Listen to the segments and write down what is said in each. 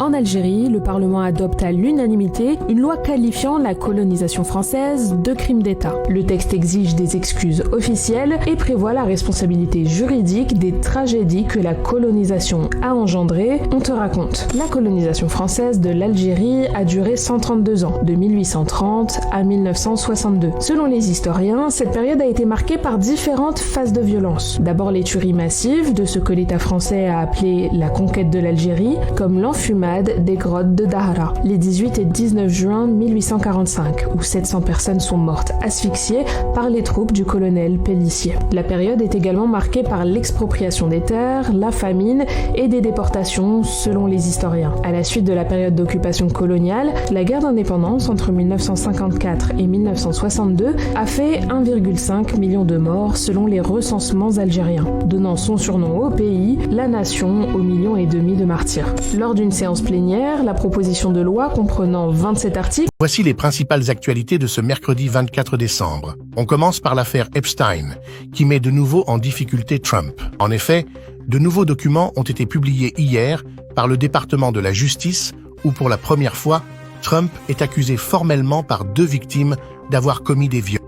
En Algérie, le Parlement adopte à l'unanimité une loi qualifiant la colonisation française de crime d'État. Le texte exige des excuses officielles et prévoit la responsabilité juridique des tragédies que la colonisation a engendrées. On te raconte. La colonisation française de l'Algérie a duré 132 ans, de 1830 à 1962. Selon les historiens, cette période a été marquée par différentes phases de violence. D'abord les tueries massives de ce que l'État français a appelé la conquête de l'Algérie, comme l'enfumage des grottes de Dahra, les 18 et 19 juin 1845, où 700 personnes sont mortes asphyxiées par les troupes du colonel Pélissier. La période est également marquée par l'expropriation des terres, la famine et des déportations selon les historiens. À la suite de la période d'occupation coloniale, la guerre d'indépendance entre 1954 et 1962 a fait 1,5 million de morts selon les recensements algériens, donnant son surnom au pays, la nation aux 1,5 millions de martyrs. Lors d'une séance plénière, la proposition de loi comprenant 27 articles. Voici les principales actualités de ce mercredi 24 décembre. On commence par l'affaire Epstein, qui met de nouveau en difficulté Trump. En effet, de nouveaux documents ont été publiés hier par le département de la justice où, pour la première fois, Trump est accusé formellement par 2 victimes d'avoir commis des viols.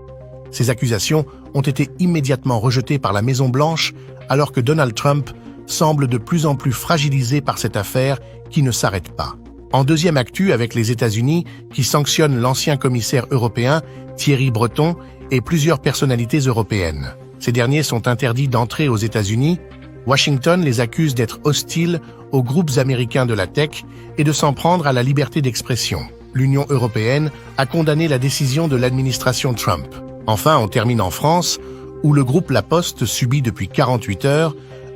Ces accusations ont été immédiatement rejetées par la Maison-Blanche alors que Donald Trump semble de plus en plus fragilisé par cette affaire qui ne s'arrête pas. En deuxième actu, avec les États-Unis qui sanctionnent l'ancien commissaire européen Thierry Breton et plusieurs personnalités européennes. Ces derniers sont interdits d'entrer aux États-Unis. Washington les accuse d'être hostiles aux groupes américains de la tech et de s'en prendre à la liberté d'expression. L'Union européenne a condamné la décision de l'administration Trump. Enfin, on termine en France, où le groupe La Poste subit depuis 48 heures